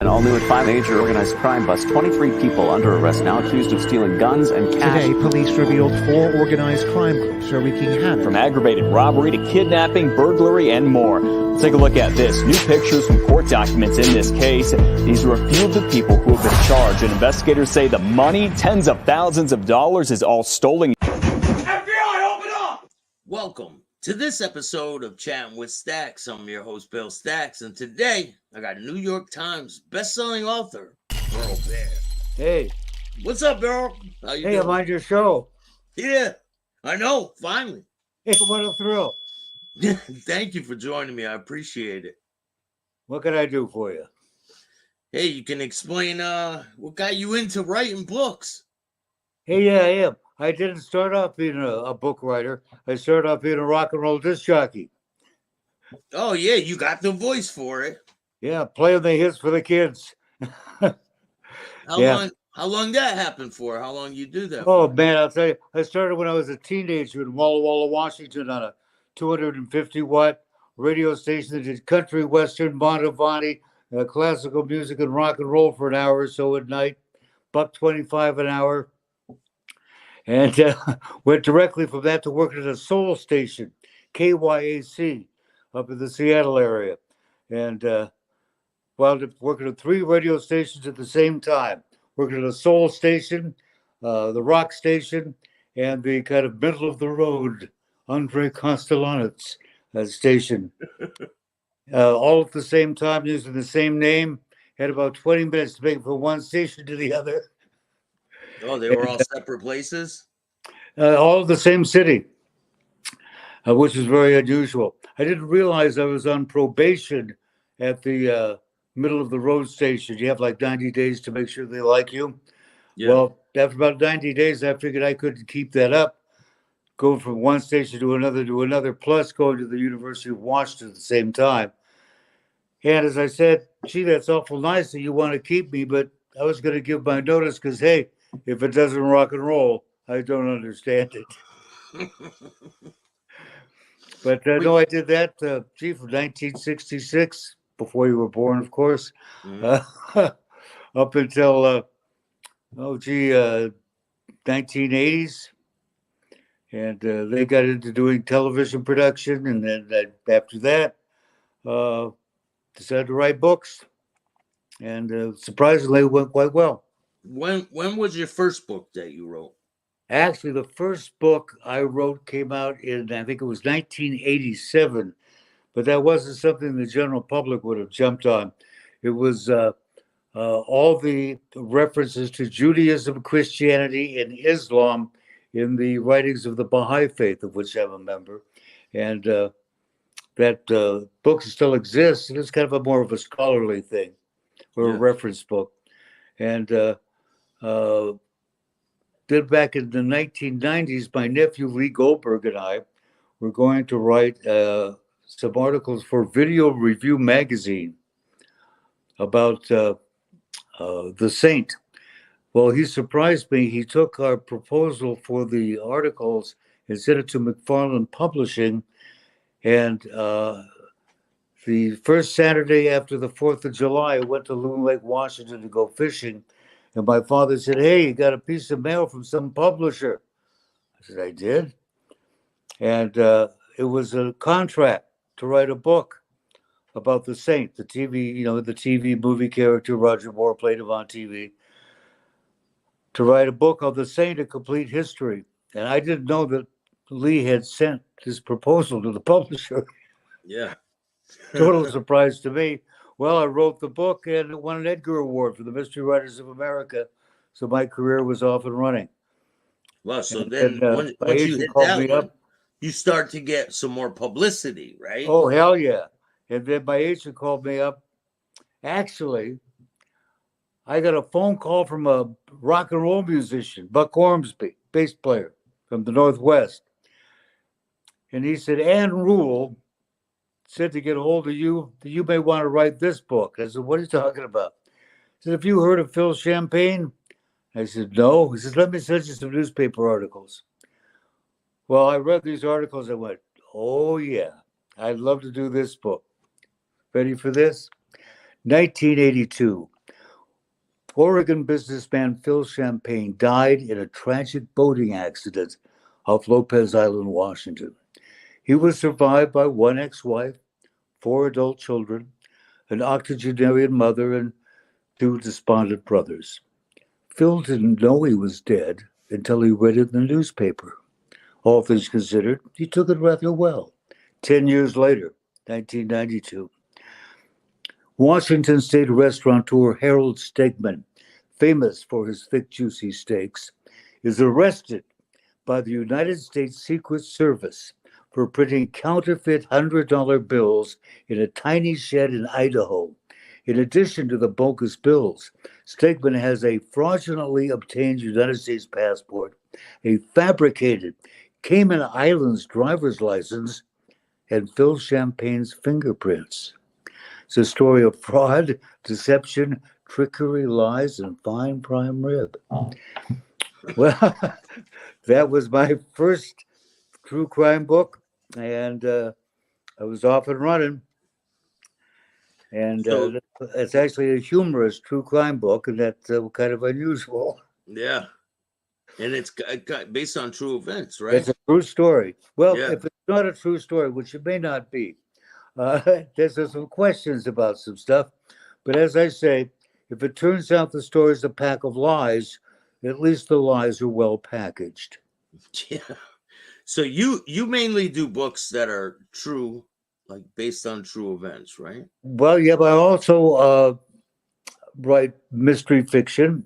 And all new at 5, major organized crime bust. 23 people under arrest now accused of stealing guns and cash. Today, police revealed 4 organized crime groups are wreaking havoc. From aggravated robbery to kidnapping, burglary, and more. Let's take a look at this. New pictures from court documents in this case. These are a few of the people who have been charged, and investigators say the money, tens of thousands of dollars, is all stolen. FBI, open up! Welcome to this episode of Chatting with Stacks. I'm your host, Bill Stacks, and today I got a New York Times best-selling author, Burl Barer. Hey. What's up, Burl? How you Hey, doing? I'm on your show. Yeah, I know, finally. Hey, what a thrill. Thank you for joining me. I appreciate it. What can I do for you? Hey, you can explain what got you into writing books? Hey, yeah, I am. I didn't start off being a book writer. I started off being a rock and roll disc jockey. Oh, yeah, you got the voice for it. Yeah, playing the hits for the kids. How long that happened for? How long you do that? Oh, man, I'll tell you. I started when I was a teenager in Walla Walla, Washington on a 250-watt radio station that did country, western, Montevani, classical music and rock and roll for an hour or so at night. $1.25 an hour. And went directly from that to working at a soul station, KYAC, up in the Seattle area. And while working at 3 radio stations at the same time, working at a soul station, the rock station, and the kind of middle of the road, Andre Castellanets station. All at the same time, using the same name. Had about 20 minutes to make it from one station to the other. Oh, they were all separate places? All the same city, which is very unusual. I didn't realize I was on probation at the middle of the road station. You have like 90 days to make sure they like you. Yeah. Well, after about 90 days, I figured I couldn't keep that up. Go from one station to another, plus going to the University of Washington at the same time. And as I said, gee, that's awful nice that you want to keep me, but I was going to give my notice because, hey, if it doesn't rock and roll, I don't understand it. But no, I did that, from 1966, before you were born, of course, up until, 1980s. And they got into doing television production. And then after that, decided to write books. And surprisingly, it went quite well. When was your first book that you wrote? Actually, the first book I wrote came out in, I think it was 1987, but that wasn't something the general public would have jumped on. It was all the references to Judaism, Christianity, and Islam in the writings of the Baha'i faith, of which I'm a member. And that book still exists, and it's kind of more of a scholarly thing, or a reference book. And then back in the 1990s, my nephew Lee Goldberg and I were going to write some articles for Video Review magazine about the Saint. Well, he surprised me. He took our proposal for the articles and sent it to McFarland Publishing. And the first Saturday after the 4th of July, I went to Loon Lake, Washington to go fishing. And my father said, hey, you got a piece of mail from some publisher. I said, I did. And it was a contract to write a book about the Saint, the TV, the TV movie character. Roger Moore played him on TV. To write a book on the Saint, A Complete History. And I didn't know that Lee had sent his proposal to the publisher. Yeah. Total surprise to me. Well, I wrote the book and it won an Edgar Award for the Mystery Writers of America. So my career was off and running. Well, so then once you hit that one, you start to get some more publicity, right? Oh, hell yeah. And then my agent called me up. Actually, I got a phone call from a rock and roll musician, Buck Ormsby, bass player from the Northwest. And he said, Ann Rule said to get a hold of you, that you may want to write this book. I said, what are you talking about? He said, have you heard of Phil Champagne? I said, no. He says, let me send you some newspaper articles. Well, I read these articles. I went, oh, yeah, I'd love to do this book. Ready for this? 1982. Oregon businessman Phil Champagne died in a tragic boating accident off Lopez Island, Washington. He was survived by one ex-wife, 4 adult children, an octogenarian mother, and 2 despondent brothers. Phil didn't know he was dead until he read it in the newspaper. All things considered, he took it rather well. 10 years later, 1992, Washington state restaurateur Harold Stegman, famous for his thick, juicy steaks, is arrested by the United States Secret Service for printing counterfeit $100 bills in a tiny shed in Idaho. In addition to the bogus bills, Stegman has a fraudulently obtained United States passport, a fabricated Cayman Islands driver's license, and Phil Champagne's fingerprints. It's a story of fraud, deception, trickery, lies, and fine prime rib. Well, that was my first true crime book, and I was off and running. And it's actually a humorous true crime book, and that's kind of unusual. Yeah. And it's based on true events, right? It's a true story. Well, Yeah. if it's not a true story, which it may not be, there's some questions about some stuff. But as I say, if it turns out the story is a pack of lies, at least the lies are well packaged. Yeah. So you mainly do books that are true, like based on true events, right? Well, yeah, but I also write mystery fiction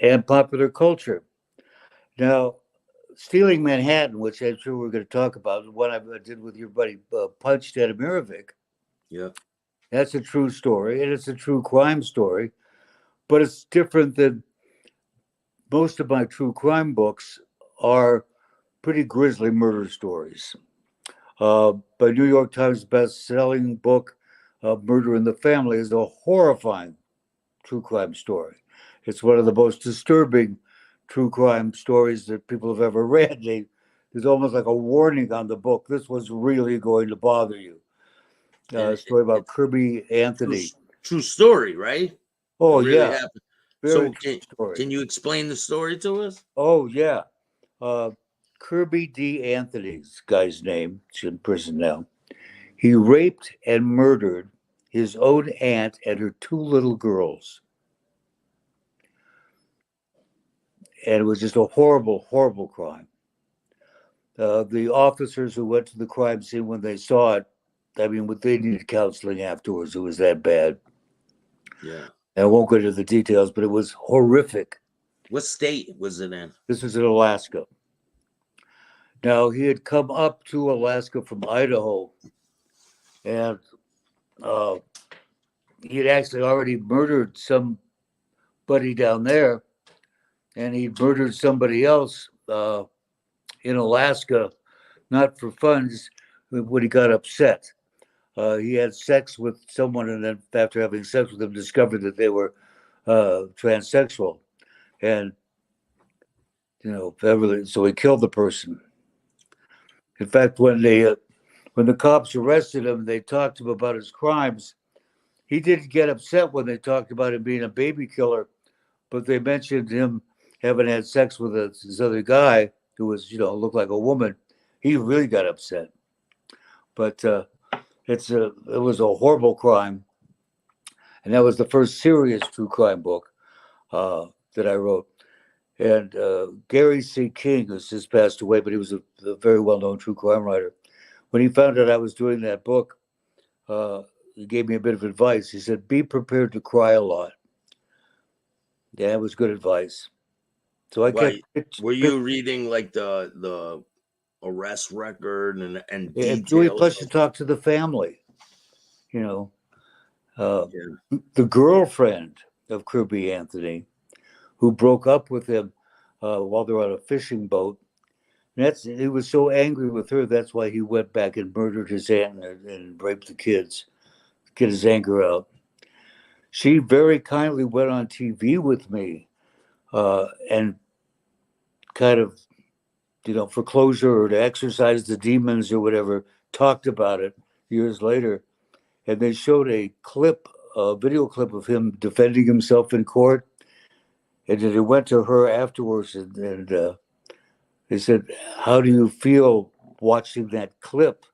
and popular culture. Now, Stealing Manhattan, which I'm sure we're going to talk about, what I did with your buddy Punch Stadimirovic. Yeah. That's a true story, and it's a true crime story, but it's different than most of my true crime books are pretty grisly murder stories. By New York Times best-selling book, Murder in the Family, is a horrifying true crime story. It's one of the most disturbing true crime stories that people have ever read. There's almost like a warning on the book. This was really going to bother you. A story about Kirby Anthony. True story, right? Oh, It really yeah. happened. Very So true story. can you explain the story to us? Oh, yeah. Kirby D. Anthony's guy's name. He's in prison now. He raped and murdered his own aunt and her 2 little girls. And it was just a horrible, horrible crime. The officers who went to the crime scene when they saw it, I mean, they needed counseling afterwards. It was that bad. Yeah. I won't go into the details, but it was horrific. What state was it in? This was in Alaska. Now, he had come up to Alaska from Idaho, and he had actually already murdered somebody down there, and he murdered somebody else in Alaska, not for fun, just when he got upset. He had sex with someone, and then after having sex with them, discovered that they were transsexual. And, so he killed the person. In fact, when the cops arrested him, they talked to him about his crimes. He didn't get upset when they talked about him being a baby killer, but they mentioned him having had sex with this other guy who was, looked like a woman. He really got upset. But it was a horrible crime, and that was the first serious true crime book that I wrote. And Gary C. King, who's just passed away, but he was a very well-known true crime writer. When he found out I was doing that book, he gave me a bit of advice. He said, "Be prepared to cry a lot." Yeah, it was good advice. So were you reading like the arrest record and yeah, details? plus you talk to the family. The girlfriend of Kirby Anthony, who broke up with him while they were on a fishing boat. He was so angry with her, that's why he went back and murdered his aunt and raped the kids, get his anger out. She very kindly went on TV with me and kind of, for closure or to exorcise the demons or whatever, talked about it years later. And they showed a video clip of him defending himself in court. And then they went to her afterwards, and they said, "How do you feel watching that clip?"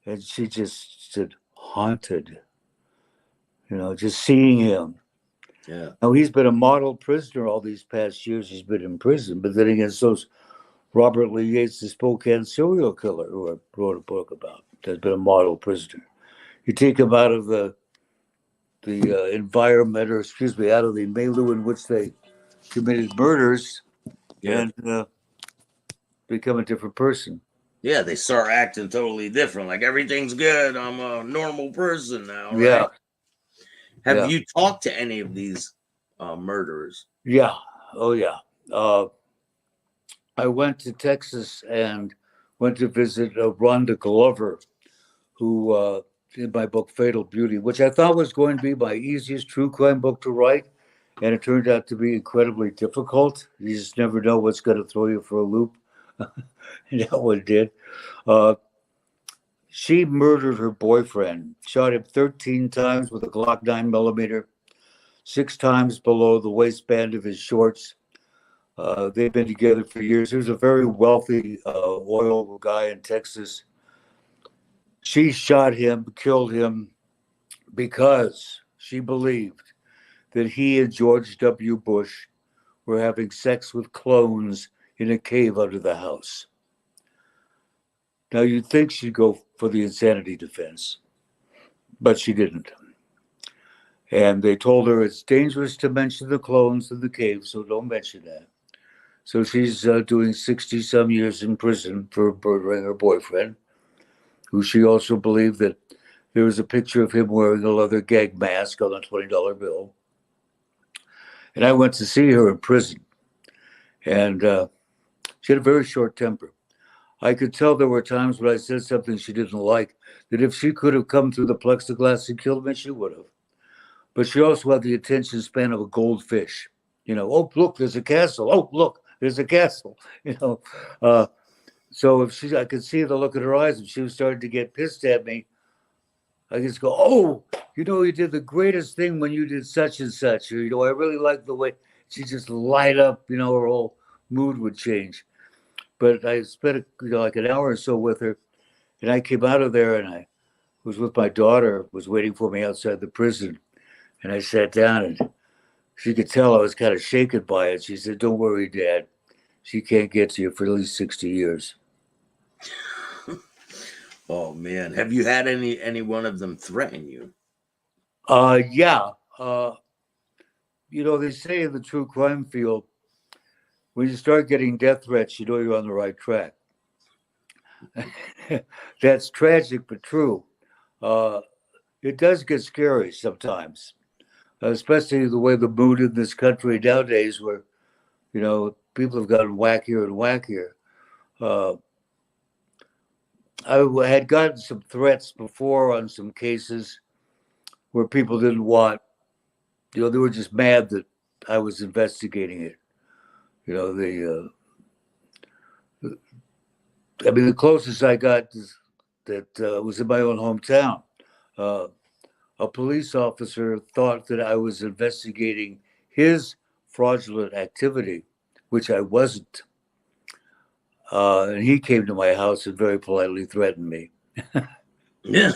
And she just said, "Haunted." Just seeing him. Yeah. Now, he's been a model prisoner all these past years. He's been in prison. But then again, so's Robert Lee Yates, the Spokane serial killer, who I wrote a book about, has been a model prisoner. You take him out of the environment, or excuse me, out of the milieu in which they committed murders, Yeah. and become a different person. Yeah, they start acting totally different. Like everything's good. I'm a normal person now. Right? Yeah. Have you talked to any of these murderers? Yeah. Oh, yeah. I went to Texas and went to visit Rhonda Glover, who did my book Fatal Beauty, which I thought was going to be my easiest true crime book to write. And it turned out to be incredibly difficult. You just never know what's going to throw you for a loop. And that one did. She murdered her boyfriend, shot him 13 times with a Glock 9mm, 6 times below the waistband of his shorts. They've been together for years. There's a very wealthy oil guy in Texas. She shot him, killed him, because she believed that he and George W. Bush were having sex with clones in a cave under the house. Now, you'd think she'd go for the insanity defense, but she didn't. And they told her it's dangerous to mention the clones in the cave, so don't mention that. So she's doing 60-some years in prison for murdering her boyfriend, who she also believed that there was a picture of him wearing a leather gag mask on a $20 bill. And I went to see her in prison, and she had a very short temper. I could tell there were times when I said something she didn't like, that if she could have come through the plexiglass and killed me, she would have. But she also had the attention span of a goldfish. Oh, look, there's a castle. Oh, look, there's a castle. So if I could see the look in her eyes, if she was starting to get pissed at me, I just go, "Oh, you did the greatest thing when you did such and such." Or, I really like the way she just light up, her whole mood would change. But I spent, like an hour or so with her, and I came out of there, and I was with my daughter, was waiting for me outside the prison. And I sat down, and she could tell I was kind of shaken by it. She said, "Don't worry, Dad. She can't get to you for at least 60 years. Oh, man. Have you had any one of them threaten you? Yeah. They say in the true crime field, when you start getting death threats, you know you're on the right track. That's tragic, but true. It does get scary sometimes, especially the way the mood in this country nowadays, where, people have gotten wackier and wackier. I had gotten some threats before on some cases where people didn't want, they were just mad that I was investigating it. The closest I got is that was in my own hometown. A police officer thought that I was investigating his fraudulent activity, which I wasn't. And he came to my house and very politely threatened me. Yeah,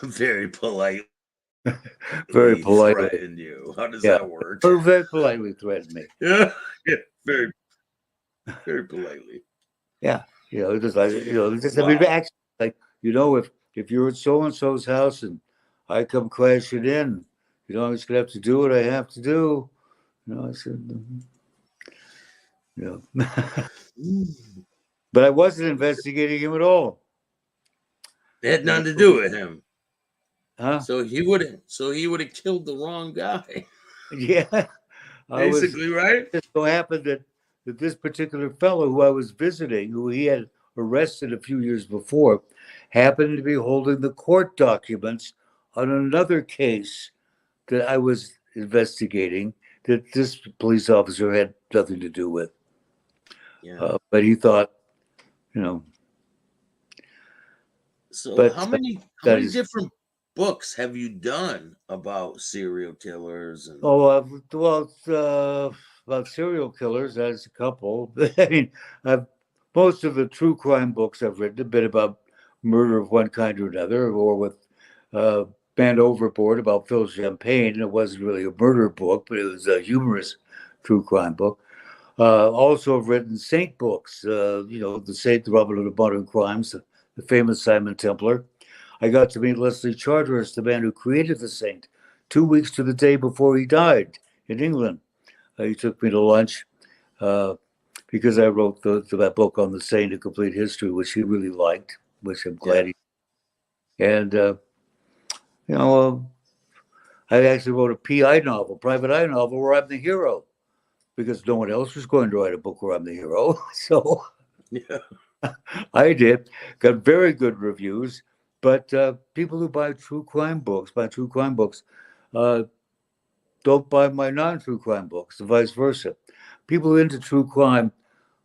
very polite. Very politely threatened you. How does that work? Very politely threatened me. Yeah, very, very politely. Yeah, just like actually, like, if you're at so and so's house and I come crashing in, I'm just gonna have to do what I have to do. I said, But I wasn't investigating him at all. It had nothing to do with him. Huh? So he would have killed the wrong guy. Yeah. Basically, right? It so happened that this particular fellow who I was visiting, who he had arrested a few years before, happened to be holding the court documents on another case that I was investigating that this police officer had nothing to do with. Yeah. But he thought, So but how many different books have you done about serial killers? And About serial killers, there's a couple. I mean, I've, most of the true crime books I've written have been about murder of one kind or another, or with Man Overboard about Phil Champagne. It wasn't really a murder book, but it was a humorous true crime book. Also, I've written saint books, The Saint, the Robin of Modern Crimes, the famous Simon Templar. I got to meet Leslie Charteris, the man who created the saint, 2 weeks to the day before he died in England. He took me to lunch because I wrote that book on the saint, A Complete History, which he really liked, which I'm glad he. And, I actually wrote a PI novel, private eye novel, where I'm the hero, because no one else was going to write a book where I'm the hero. So I did. Got very good reviews, but people who buy true crime books, don't buy my non-true crime books, and vice versa. People who are into true crime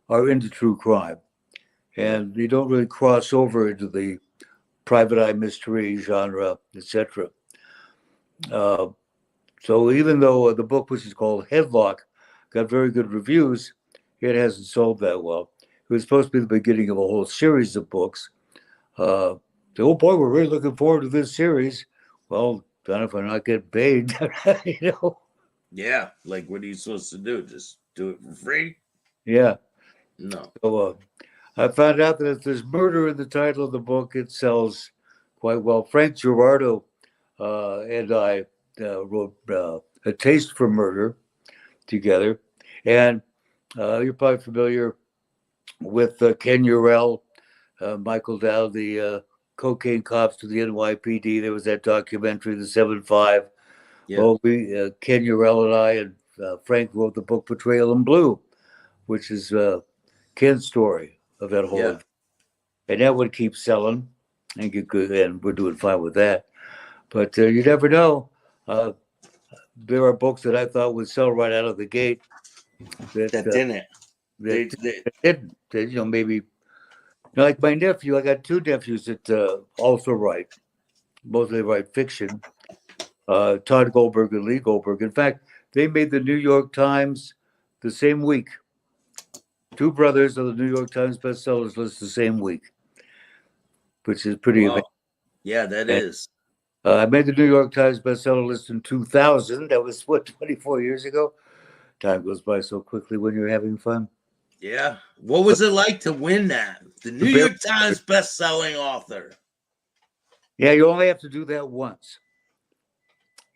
are into true crime, and you don't really cross over into the private eye mystery genre, etc. So even though the book, which is called Headlock, got very good reviews, it hasn't sold that well. It was supposed to be the beginning of a whole series of books. Oh boy, we're really looking forward to this series. Well, not if I not get paid, Yeah, like what are you supposed to do? Just do it for free? Yeah. No. So I found out that if there's murder in the title of the book, it sells quite well. Frank Gerardo and I wrote A Taste for Murder together. And you're probably familiar with Ken Urell, Michael Dow, the cocaine cops to the NYPD. There was that documentary, The 7-5. Yeah. Well, Ken Urell and I and Frank wrote the book Betrayal in Blue, which is Ken's story of that whole. Yeah. And that would keep selling and get good, and we're doing fine with that. But you never know. There are books that I thought would sell right out of the gate that didn't. They didn't. Maybe like my nephew. I got two nephews that also write. Both they write fiction. Todd Goldberg and Lee Goldberg. In fact, they made the New York Times the same week. Two brothers on the New York Times bestsellers list the same week, which is pretty amazing. Yeah, that is. I made the New York Times bestseller list in 2000. That was, 24 years ago? Time goes by so quickly when you're having fun. Yeah. What was it like to win that? The New York Times best-selling author. Yeah, you only have to do that once.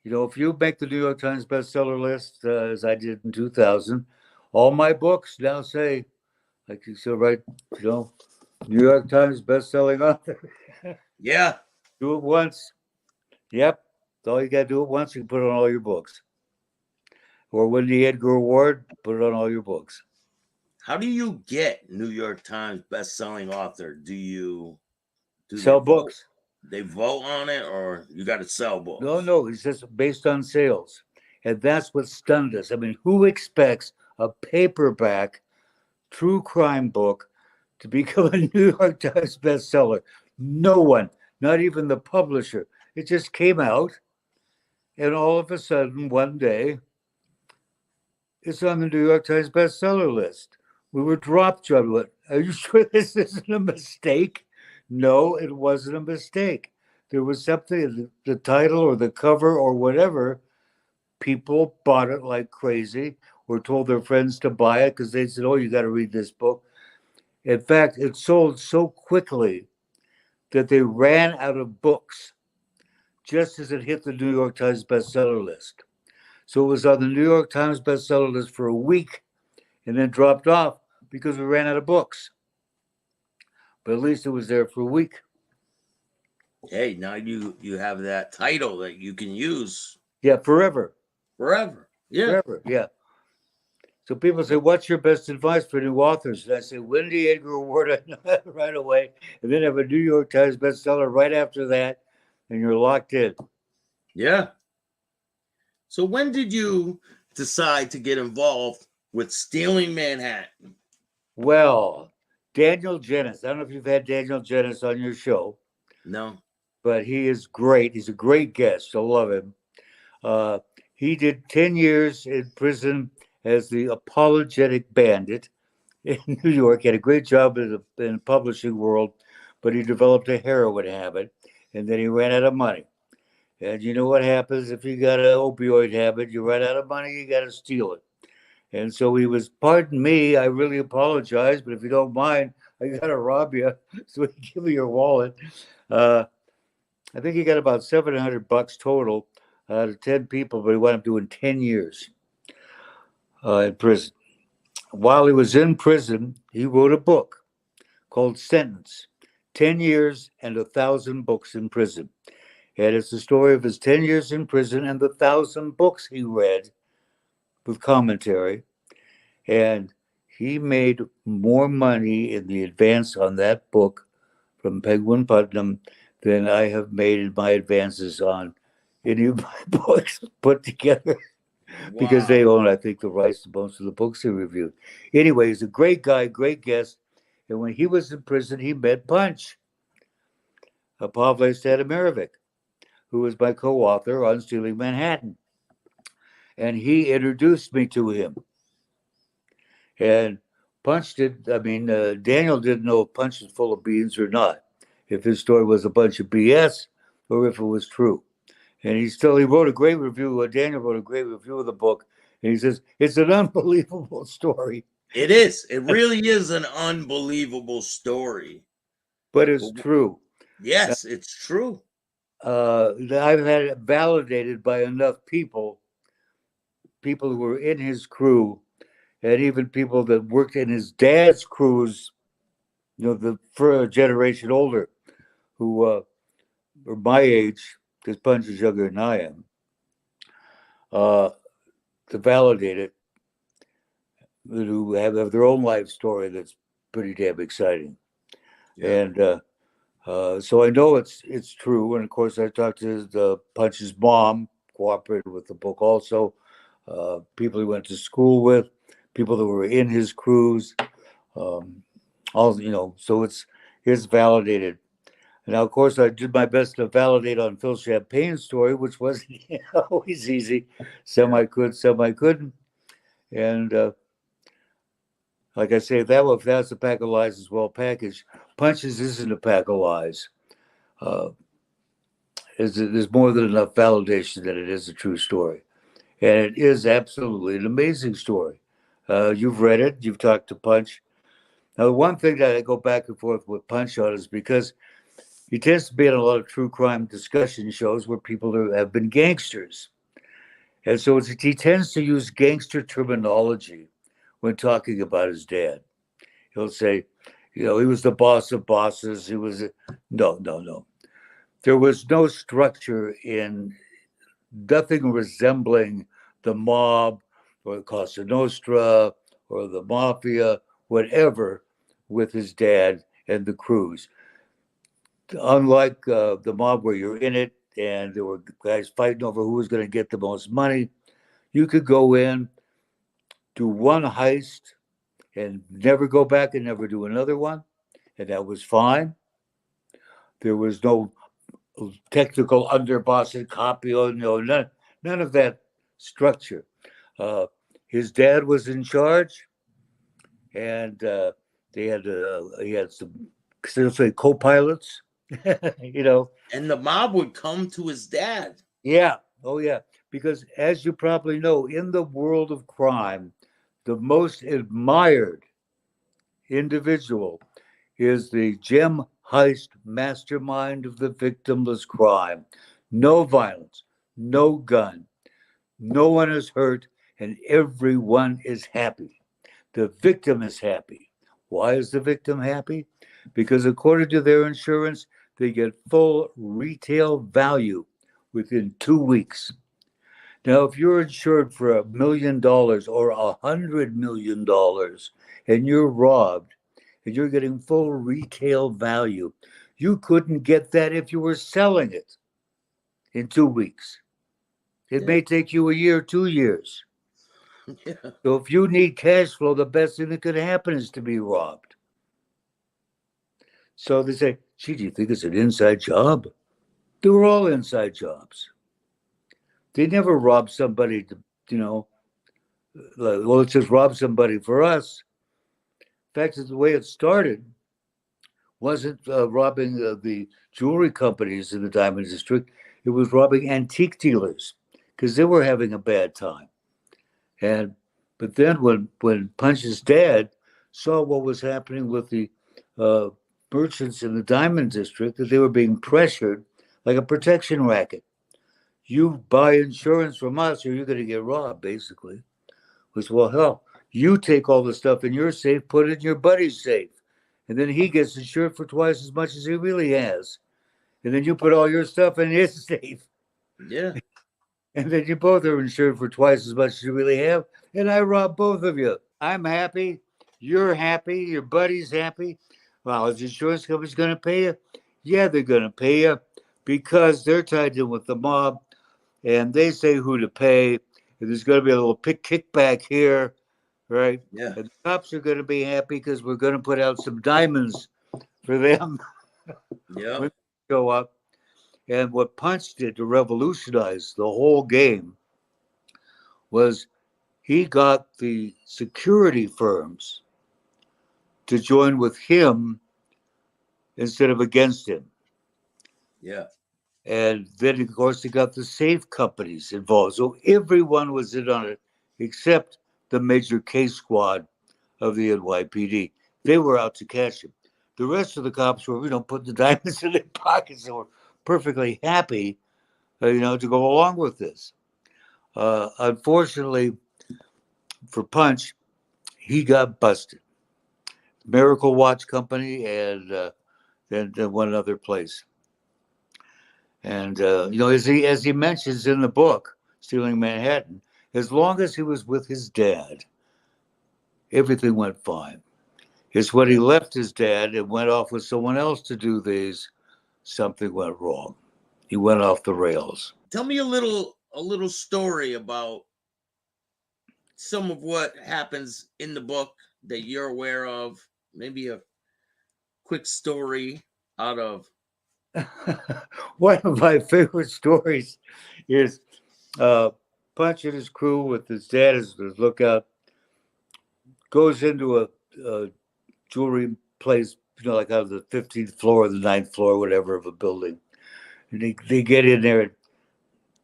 If you make the New York Times bestseller list, as I did in 2000, all my books now say, like you said, right, New York Times bestselling author. Yeah. Do it once. Yep. That's all you got to do it once. You can put it on all your books. Or win the Edgar Award, put it on all your books. How do you get New York Times best-selling author? Do sell books? They vote on it, or you got to sell books? No. It's just based on sales. And that's what stunned us. I mean, who expects a paperback true crime book to become a New York Times bestseller? No one, not even the publisher. It just came out, and all of a sudden, one day, it's on the New York Times bestseller list. We were dropped, John. Are you sure this isn't a mistake? No, it wasn't a mistake. There was something, the title or the cover or whatever, people bought it like crazy or told their friends to buy it because they said, oh, you got to read this book. In fact, it sold so quickly that they ran out of books just as it hit the New York Times bestseller list. So it was on the New York Times bestseller list for a week and then dropped off because we ran out of books. But at least it was there for a week. Hey, now you have that title that you can use. Yeah, forever. Forever. Yeah. Forever, yeah. So people say, what's your best advice for new authors? And I say, win the Edgar Award right away, and then have a New York Times bestseller right after that, and you're locked in. Yeah. So when did you decide to get involved with Stealing Manhattan? Well, Daniel Jennis. I don't know if you've had Daniel Jennis on your show. No. but he is great. He's a great guest. I love him. He did 10 years in prison as the apologetic bandit in New York. He had a great job in the publishing world, but he developed a heroin habit, and then he ran out of money. And you know what happens if you got an opioid habit? You run out of money, you got to steal it. And so he was, pardon me, I really apologize, but if you don't mind, I got to rob you. So he give me your wallet. I think he got about $700 total out of 10 people, but he wound up doing 10 years in prison. While he was in prison, he wrote a book called Sentence, 10 Years and 1,000 Books in Prison. And it's the story of his 10 years in prison and the 1,000 books he read with commentary. And he made more money in the advance on that book from Penguin Putnam than I have made in my advances on any of my books put together. Wow. Because they own, I think, the rights to most of the books he reviewed. Anyway, he's a great guy, great guest. And when he was in prison, he met Punch, Pavle Stanimarovic, who was my co-author on Stealing Manhattan. And he introduced me to him. And Punch Daniel didn't know if Punch was full of beans or not, if his story was a bunch of BS or if it was true. And he wrote a great review. Daniel wrote a great review of the book. And he says, it's an unbelievable story. It is. It really is an unbelievable story. But it's true. Yes, it's true. I've had it validated by enough people who were in his crew, and even people that worked in his dad's crews, for a generation older, who are my age, because Punch is younger than I am, to validate it, who have their own life story that's pretty damn exciting. Yeah. And so I know it's true. And of course, I talked to the Punch's mom, cooperated with the book also, people he went to school with, people that were in his crews, so it's validated. Now, of course, I did my best to validate on Phil Champagne's story, which wasn't always easy. Some I could, some I couldn't. And like I say, that's a pack of lies as well packaged. Punches isn't a pack of lies. There's more than enough validation that it is a true story. And it is absolutely an amazing story. You've read it. You've talked to Punch. Now, the one thing that I go back and forth with Punch on is because he tends to be in a lot of true crime discussion shows where people have been gangsters. And so he tends to use gangster terminology when talking about his dad. He'll say, he was the boss of bosses. He was no. There was no structure in nothing resembling the mob or Cosa Nostra or the mafia, whatever, with his dad and the crews. Unlike the mob where you're in it and there were guys fighting over who was going to get the most money, you could go in, do one heist, and never go back and never do another one, and that was fine. There was no technical underboss and copy, none of that structure. His dad was in charge, and he had some, say, co-pilots, And the mob would come to his dad. Yeah. Oh, yeah. Because as you probably know, in the world of crime, the most admired individual is the gem heist mastermind of the victimless crime. No violence, no gun, no one is hurt, and everyone is happy. The victim is happy. Why is the victim happy? Because according to their insurance, they get full retail value within 2 weeks. Now, if you're insured for $1 million or $100 million and you're robbed and you're getting full retail value, you couldn't get that if you were selling it in 2 weeks. It may take you a year, 2 years. Yeah. So if you need cash flow, the best thing that could happen is to be robbed. So they say, gee, do you think it's an inside job? They were all inside jobs. They never robbed somebody to, well, let's just rob somebody for us. In fact, the way it started wasn't robbing the jewelry companies in the diamond district. It was robbing antique dealers because they were having a bad time. But then when Punch's dad saw what was happening with the merchants in the diamond district, that they were being pressured like a protection racket. You buy insurance from us or you're going to get robbed, basically. Was, well, hell, you take all the stuff in your safe, put it in your buddy's safe. And then he gets insured for twice as much as he really has. And then you put all your stuff in his safe. Yeah. And then you both are insured for twice as much as you really have. And I rob both of you. I'm happy. You're happy. Your buddy's happy. Well, is the insurance company's going to pay you? Yeah, they're going to pay you because they're tied in with the mob. And they say who to pay. And there's going to be a little kickback here. Right? Yeah. And the cops are going to be happy because we're going to put out some diamonds for them. Yeah. When they show up. And what Punch did to revolutionize the whole game was he got the security firms to join with him instead of against him. Yeah. And then, of course, he got the safe companies involved. So everyone was in on it except the major case squad of the NYPD. They were out to catch him. The rest of the cops were, putting the diamonds in their pockets and were perfectly happy, to go along with this. Unfortunately for Punch, he got busted. Miracle Watch Company and then one other place. And, as he mentions in the book, Stealing Manhattan, as long as he was with his dad, everything went fine. It's when he left his dad and went off with someone else to do these, something went wrong. He went off the rails. Tell me a little story about some of what happens in the book that you're aware of. Maybe a quick story out of. One of my favorite stories is Punch and his crew with his dad as the lookout goes into a jewelry place, like on the 15th floor or the 9th floor, whatever, of a building. And they get in there and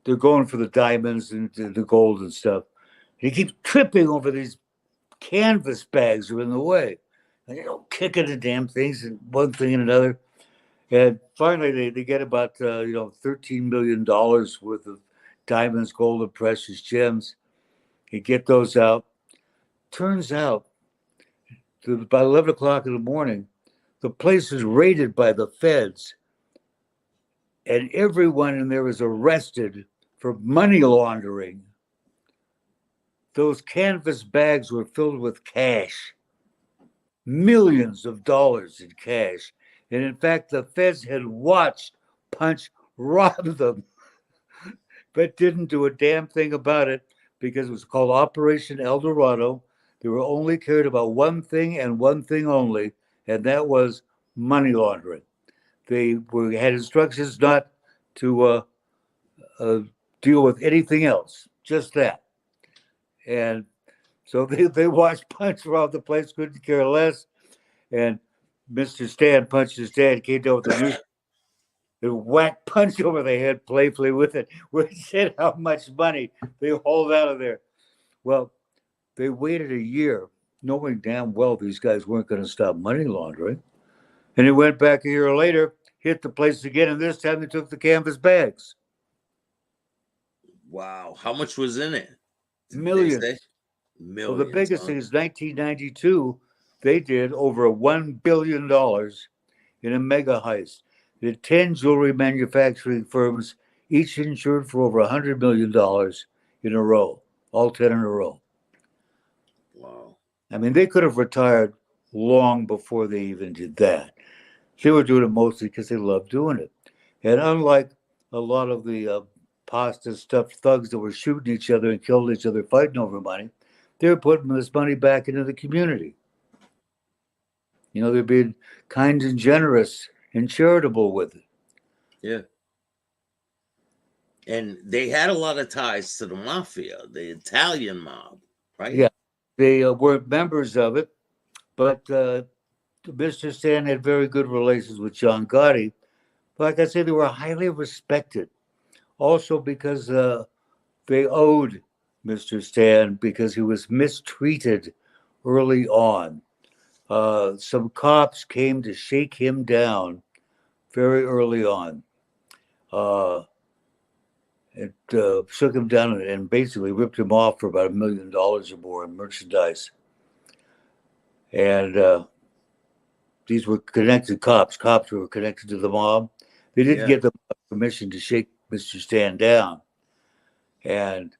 they're going for the diamonds and the gold and stuff. And he keeps tripping over these canvas bags that are in the way. And kicking the damn things and one thing and another. And finally they get about $13 million worth of diamonds, gold, and precious gems. They get those out. Turns out, about 11 o'clock in the morning, the place is raided by the feds. And everyone in there is arrested for money laundering. Those canvas bags were filled with cash, millions of dollars in cash. And in fact, the feds had watched Punch rob them, but didn't do a damn thing about it because it was called Operation El Dorado. They were only cared about one thing and one thing only, and that was money laundering. They had instructions not to deal with anything else, just that. And so they watched Punch rob the place, couldn't care less. And Mr. Stan, Punch's dad, came down with the news and whacked Punch over the head playfully with it, which said how much money they hauled out of there. Well, they waited a year, knowing damn well these guys weren't going to stop money laundering. And he went back a year later, hit the place again, and this time they took the canvas bags. Wow. How much was in it? Millions. Millions. Well, the biggest thing is 1992, they did over $1 billion in a mega heist. They had 10 jewelry manufacturing firms, each insured for over $100 million in a row, all 10 in a row. Wow. I mean, they could have retired long before they even did that. They were doing it mostly because they loved doing it. And unlike a lot of the pasta stuffed thugs that were shooting each other and killing each other, fighting over money, they were putting this money back into the community. They're being kind and generous and charitable with it. Yeah. And they had a lot of ties to the mafia, the Italian mob, right? Yeah, they weren't members of it, but Mr. Stan had very good relations with John Gotti. Like I said, they were highly respected. Also because they owed Mr. Stan because he was mistreated early on. Some cops came to shake him down very early on. It shook him down and basically ripped him off for about $1 million or more in merchandise. And these were connected cops who were connected to the mob. They didn't get the permission to shake Mr. Stan down. And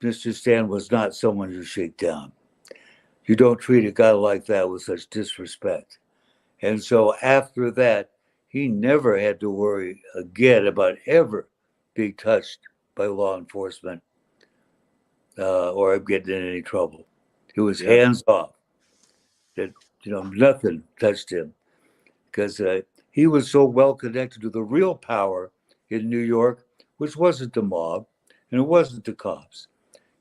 Mr. Stan was not someone to shake down. You don't treat a guy like that with such disrespect. And so after that, he never had to worry again about ever being touched by law enforcement or getting in any trouble. He was hands off. That, nothing touched him because he was so well connected to the real power in New York, which wasn't the mob and it wasn't the cops.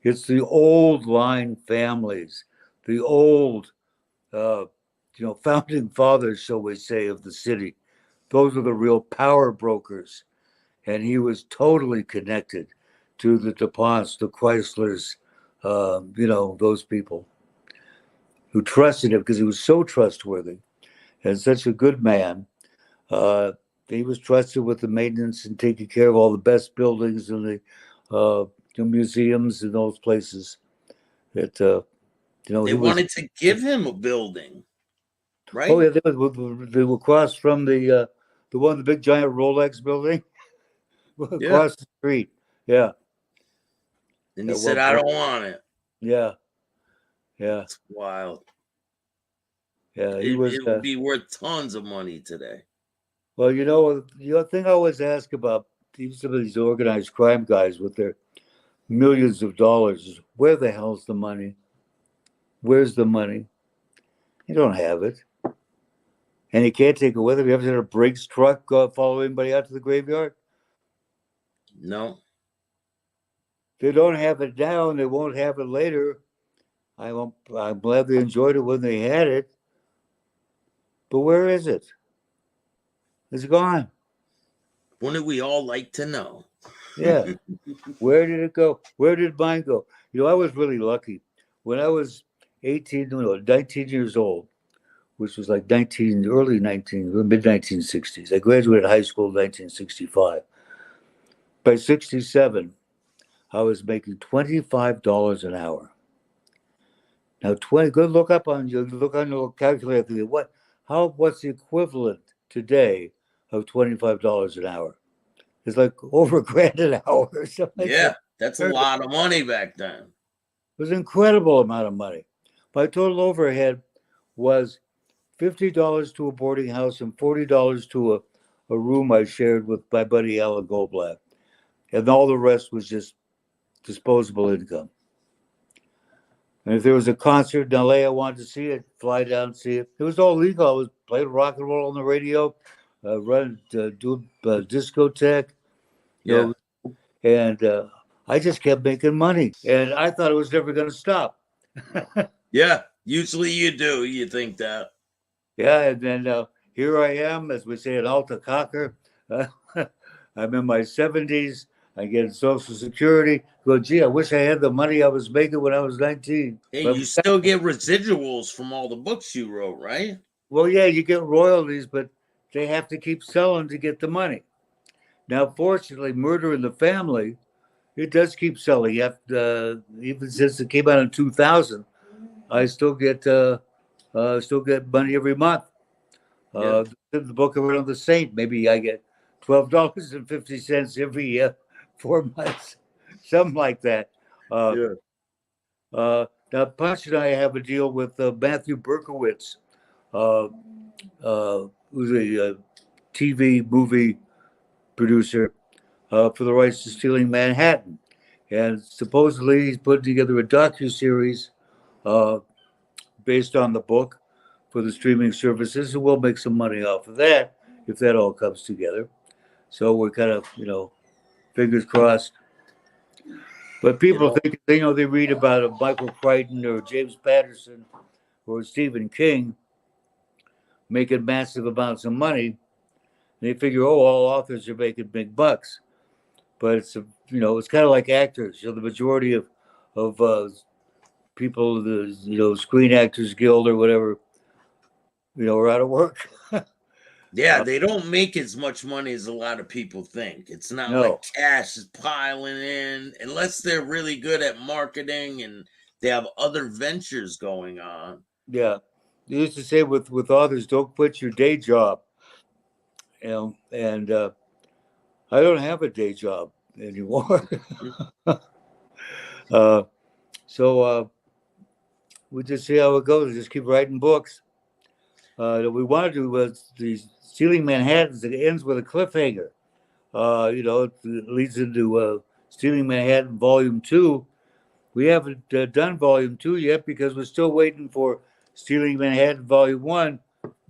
It's the old line families, the old, founding fathers, shall we say, of the city. Those are the real power brokers. And he was totally connected to the DuPonts, the Chryslers, those people who trusted him because he was so trustworthy and such a good man. He was trusted with the maintenance and taking care of all the best buildings and the museums and those places. That they wanted to give him a building, right? Oh yeah, they were across from the big giant Rolex building across the street. Yeah. And he said, "I don't want it." Yeah. Yeah. It's wild. Yeah, it would be worth tons of money today. Well, the thing I always ask about even some of these organized crime guys with their millions of dollars is where the hell's the money? Where's the money? You don't have it. And you can't take it with him. You ever seen a Briggs truck follow anybody out to the graveyard? No. They don't have it now and they won't have it later. I'm glad they enjoyed it when they had it. But where is it? It's gone. Wouldn't we all like to know? Yeah. Where did it go? Where did mine go? I was really lucky. When I was 19 years old, which was like mid 1960s. I graduated high school in 1965. By 67, I was making $25 an hour. Now, go look on your calculator. What's the equivalent today of $25 an hour? It's like over $1,000 an hour or something. Yeah, that's a lot of money back then. It was an incredible amount of money. My total overhead was $50 to a boarding house and $40 to a room I shared with my buddy Alan Goldblatt. And all the rest was just disposable income. And if there was a concert in LA I wanted to see it, fly down and see it. It was all legal. I was playing rock and roll on the radio, do discotheque. And I just kept making money. And I thought it was never going to stop. Yeah, usually you do. You think that. Yeah, and then here I am, as we say, an alta cocker. I'm in my 70s. I get Social Security. Go, gee, I wish I had the money I was making when I was 19. Hey, but you still get residuals from all the books you wrote, right? Well, yeah, you get royalties, but they have to keep selling to get the money. Now, fortunately, Murder in the Family, it does keep selling. You have to, even since it came out in 2000, I still get money every month. The book around the Saint, maybe I get $12.50 every 4 months, something like that. Now, Punch and I have a deal with Matthew Berkowitz, who's a TV movie producer for the rights to Stealing Manhattan. And supposedly he's putting together a docuseries based on the book for the streaming services, and we'll make some money off of that if that all comes together. So we're kind of, Fingers crossed. But people think, they read about a Michael Crichton or James Patterson or Stephen King making massive amounts of money. They figure, oh, all authors are making big bucks. But it's it's kind of like actors. The majority of people, the Screen Actors Guild or whatever, are out of work. Yeah, they don't make as much money as a lot of people think. It's not like cash is piling in, unless they're really good at marketing and they have other ventures going on. Yeah, they used to say with authors, don't quit your day job. And I don't have a day job anymore. So we just see how it goes. Just keep writing books. We want to do was the Stealing Manhattan that ends with a cliffhanger. It leads into Stealing Manhattan Volume 2. We haven't done Volume 2 yet because we're still waiting for Stealing Manhattan Volume 1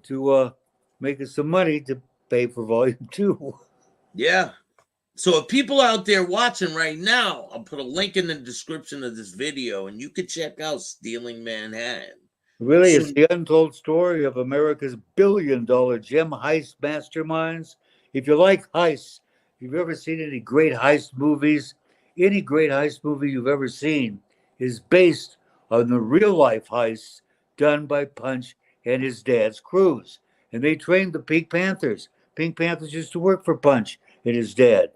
to make us some money to pay for Volume 2. Yeah. So if people out there watching right now, I'll put a link in the description of this video and you can check out Stealing Manhattan. Really, it's the untold story of America's billion-dollar gem heist masterminds. If you like heists, if you've ever seen any great heist movies, any great heist movie you've ever seen is based on the real-life heists done by Punch and his dad's crews. And they trained the Pink Panthers. Pink Panthers used to work for Punch and his dad.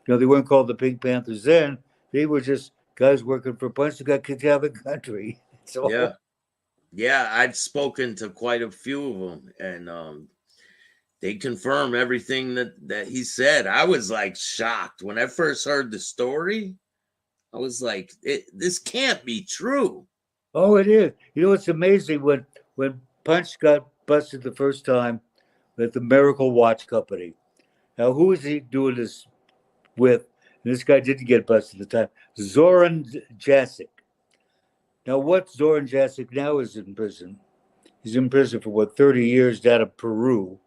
They weren't called the Pink Panthers then. They were just guys working for Punch that got kicked out of the country. So, yeah. Yeah, I've spoken to quite a few of them, and they confirm everything that he said. I was like shocked when I first heard the story. I was like, this can't be true. Oh, it is. It's amazing when Punch got busted the first time at the Miracle Watch Company. Now, who is he doing this with? And this guy didn't get busted at the time. Zoran Jasic. Now, what Zoran Jasic now is in prison, he's in prison for 30 years down in Peru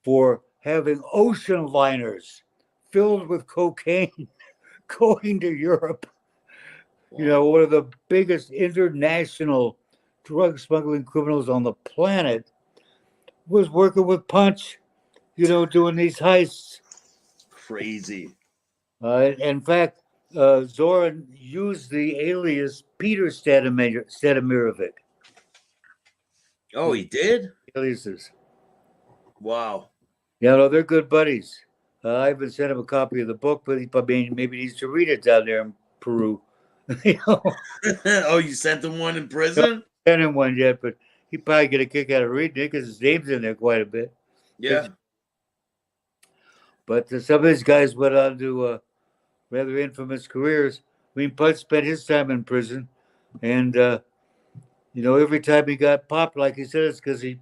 for having ocean liners filled with cocaine going to Europe. Wow. One of the biggest international drug smuggling criminals on the planet was working with Punch, doing these heists. Crazy. In fact, Zoran used the alias Peter Stadimirovic. Oh, he did? Aliases. Wow. Yeah, no, they're good buddies. I haven't sent him a copy of the book, but maybe he needs to read it down there in Peru. Oh, you sent him one in prison? I haven't sent him one yet, but he'd probably get a kick out of reading it because his name's in there quite a bit. Yeah. But some of these guys went on to rather infamous careers. Punch spent his time in prison, and every time he got popped, like he said, it's because he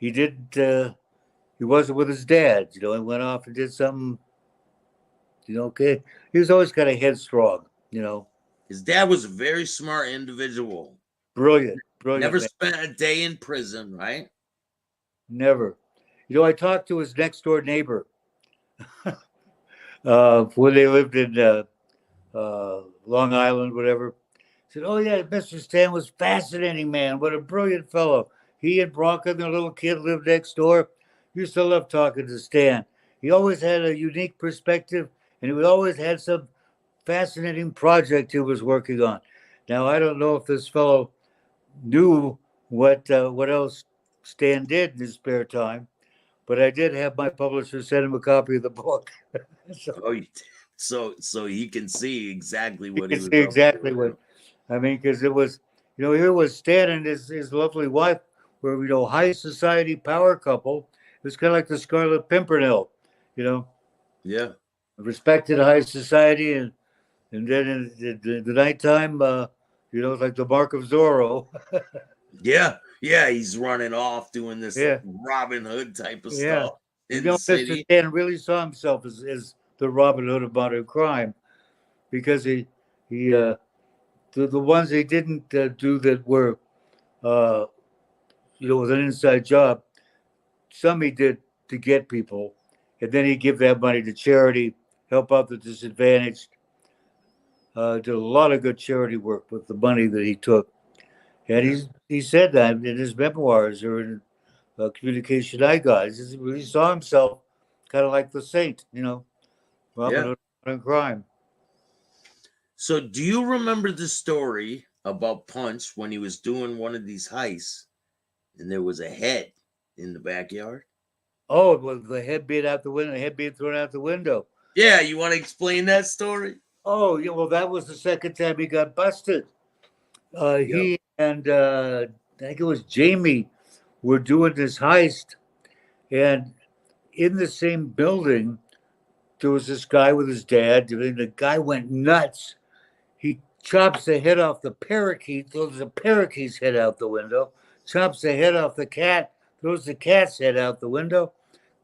didn't. He wasn't with his dad. He went off and did something. Okay. He was always kind of headstrong. His dad was a very smart individual. Brilliant. Never man. spent a day in prison, right? Never. I talked to his next door neighbor when they lived in Long Island, whatever. Said, "Oh yeah, Mr. Stan was fascinating, man. What a brilliant fellow. He and Bronca, their little kid, lived next door. Used to love talking to Stan. He always had a unique perspective, and he always had some fascinating project he was working on." Now, I don't know if this fellow knew what else Stan did in his spare time, but I did have my publisher send him a copy of the book. So he can see exactly what he was. See exactly what. Because it was, here was Stan and his lovely wife, were high society power couple. It was kind of like the Scarlet Pimpernel, Yeah. Respected high society, and then in the nighttime, like the Mark of Zorro. Yeah, he's running off doing this Robin Hood type of stuff in the city. Mr. Stan really saw himself as the Robin Hood of modern crime, because he the ones he didn't do that were, with an inside job. Some he did to get people, and then he'd give that money to charity, help out the disadvantaged. Did a lot of good charity work with the money that he took. And he said that in his memoirs or in communication I got. He saw himself kind of like the saint, Robin Hood on crime. So, do you remember the story about Punch when he was doing one of these heists and there was a head in the backyard? Oh, well, the head being out the window, head being thrown out the window. Yeah, you want to explain that story? Oh, yeah. Well, that was the second time he got busted. He and I think it was Jamie were doing this heist, and in the same building, there was this guy with his dad, and the guy went nuts. He chops the head off the parakeet, throws the parakeet's head out the window, chops the head off the cat, throws the cat's head out the window,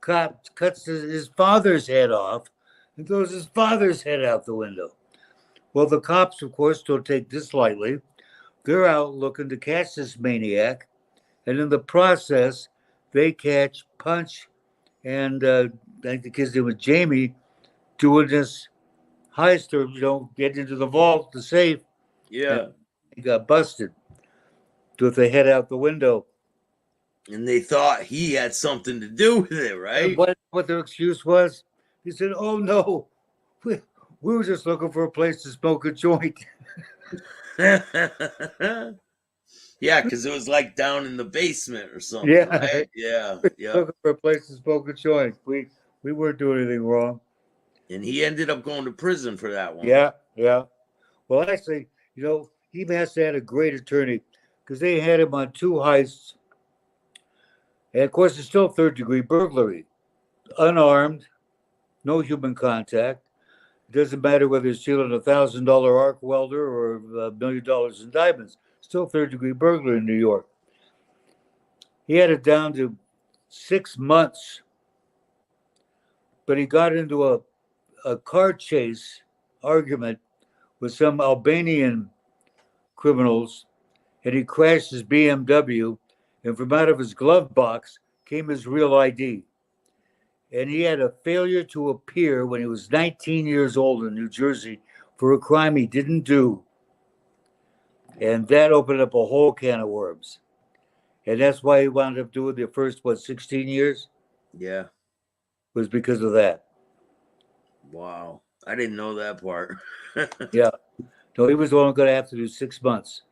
cuts his father's head off, and throws his father's head out the window. Well, the cops, of course, don't take this lightly. They're out looking to catch this maniac, and in the process, they catch Punch and I think the kid's name was Jamie doing this heist or, get into the vault, the safe. Yeah. He got busted with the head out the window. And they thought he had something to do with it, right? What their excuse was? He said, "Oh no, we were just looking for a place to smoke a joint." Yeah, because it was like down in the basement or something. Yeah. Right? Yeah. Looking for a place to smoke a joint. We weren't doing anything wrong. And he ended up going to prison for that one. Yeah. Well, actually, he must have had a great attorney because they had him on 2 heists. And of course, it's still third-degree burglary. Unarmed, no human contact. It doesn't matter whether you're stealing a $1,000 arc welder or $1 million in diamonds. Still third-degree burglary in New York. He had it down to 6 months. But he got into a car chase argument with some Albanian criminals, and he crashed his BMW, and from out of his glove box came his real ID. And he had a failure to appear when he was 19 years old in New Jersey for a crime he didn't do. And that opened up a whole can of worms. And that's why he wound up doing the first, 16 years? Yeah. Was because of that. Wow. I didn't know that part. Yeah. No, he was only going to have to do 6 months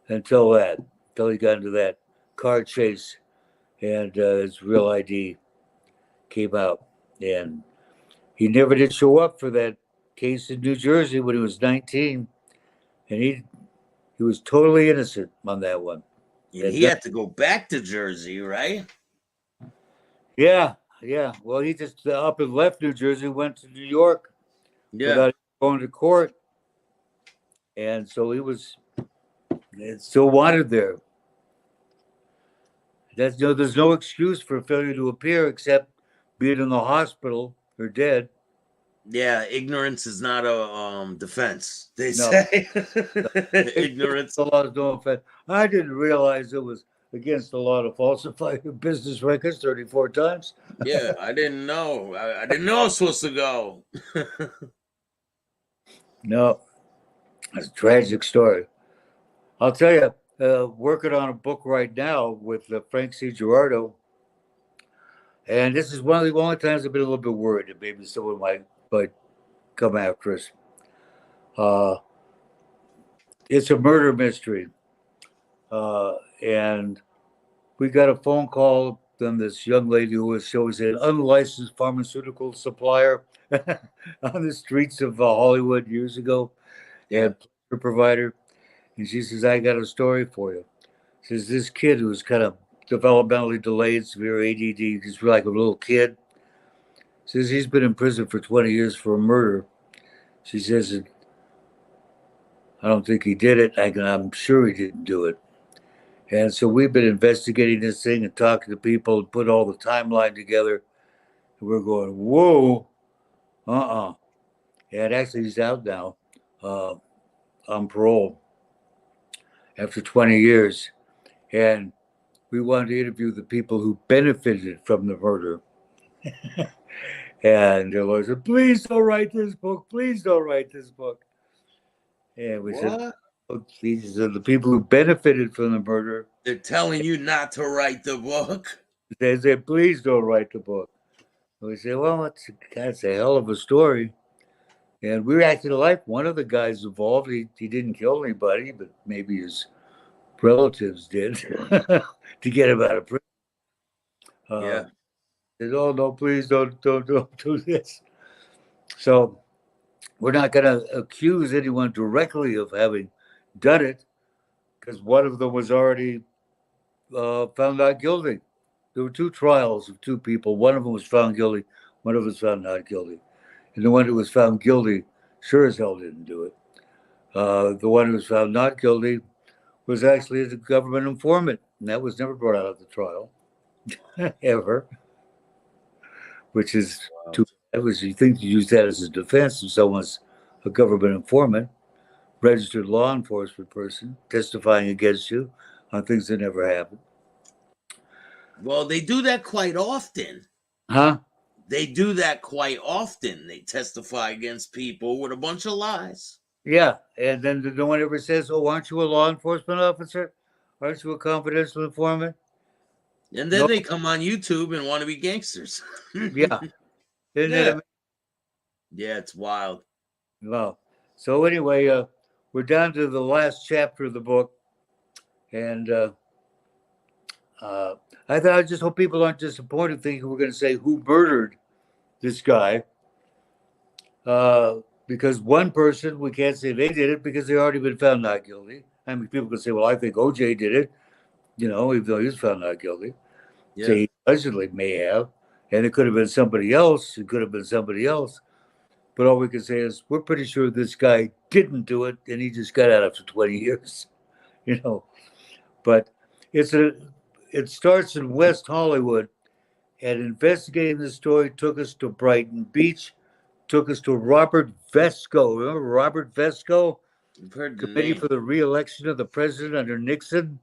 until he got into that car chase and his real ID came out. And he never did show up for that case in New Jersey when he was 19. And he was totally innocent on that one. And he had to go back to Jersey, right? Yeah. Well, he just up and left New Jersey, went to New York without going to court. And so he was still wanted there. There's no excuse for failure to appear except being in the hospital or dead. Yeah, ignorance is not a defense. They say ignorance. The law is no offense. I didn't realize it was against the law to falsify your business records 34 times. Yeah, I didn't know. I didn't know I was supposed to go. No, it's a tragic story. I'll tell you, working on a book right now with Frank C. Girardo. And this is one of the only times I've been a little bit worried that maybe someone might come after us. It's a murder mystery. And we got a phone call from this young lady who was an unlicensed pharmaceutical supplier on the streets of Hollywood years ago. And a provider. And she says, "I got a story for you." Says this kid who was kind of developmentally delayed, severe ADD, he's like a little kid. Says he's been in prison for 20 years for a murder. She says, "I don't think he did it. I'm sure he didn't do it." And so we've been investigating this thing and talking to people and put all the timeline together. And we're going, whoa, And actually he's out now on parole after 20 years. And we wanted to interview the people who benefited from the murder. And their lawyer said, please don't write this book. Please don't write this book. And we said, What? oh, these are the people who benefited from the murder. They're telling you not to write the book. They said, please don't write the book. And we said, well, that's a hell of a story. And we acted like one of the guys involved. He didn't kill anybody, but maybe his relatives did to get him out of prison. Yeah. Said, oh, no, please don't do this. So we're not going to accuse anyone directly of having done it because one of them was already found not guilty. There were 2 trials of 2 people. One of them was found guilty. One of them was found not guilty. And the one who was found guilty sure as hell didn't do it. The one who was found not guilty was actually the government informant. And that was never brought out at the trial, ever. Which is too bad. You think you use that as a defense if someone's a government informant, registered law enforcement person, testifying against you on things that never happened. Well, they do that quite often. Huh? They do that quite often. They testify against people with a bunch of lies. Yeah. And then no one ever says, oh, aren't you a law enforcement officer? Aren't you a confidential informant? And then they come on YouTube and want to be gangsters. Yeah. Isn't that amazing? Yeah, it's wild. Well, so anyway, we're down to the last chapter of the book. And I just hope people aren't disappointed thinking we're going to say who murdered this guy. Because one person, we can't say they did it because they already been found not guilty. I mean, people can say, well, I think OJ did it, even though he was found not guilty. Yeah. So he allegedly may have. And it could have been somebody else. It could have been somebody else. But all we can say is we're pretty sure this guy didn't do it, and he just got out after 20 years. But it starts in West Hollywood, and investigating the story took us to Brighton Beach, took us to Robert Vesco. Remember Robert Vesco? I've heard the Committee name. for the re-election of the president under Nixon.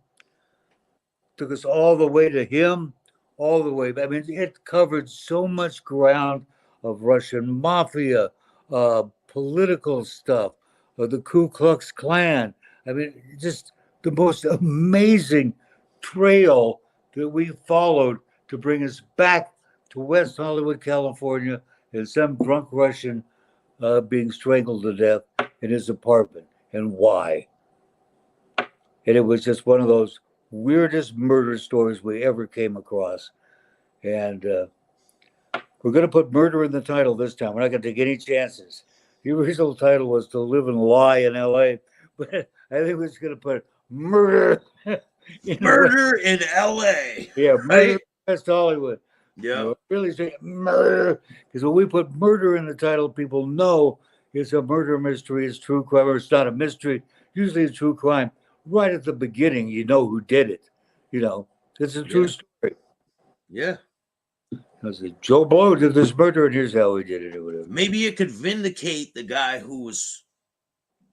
Took us all the way to him, all the way. I mean, it covered so much ground of Russian mafia, political stuff, the Ku Klux Klan. I mean, just the most amazing trail that we followed to bring us back to West Hollywood, California, and some drunk Russian being strangled to death in his apartment. And why? And it was just one of those weirdest murder stories we ever came across. And we're going to put murder in the title this time. We're not going to take any chances. The original title was To Live and Lie in L.A., but I think we're just going to put murder. Murder in L.A. Yeah, murder right? in West Hollywood. Yeah. Really say murder. Because when we put murder in the title, people know it's a murder mystery, it's true crime, or it's not a mystery. Usually it's true crime. Right at the beginning, you know who did it. It's a true story. Yeah. I said, Joe Blow did this murder, and here's how he did it, or whatever. Maybe it could vindicate the guy who was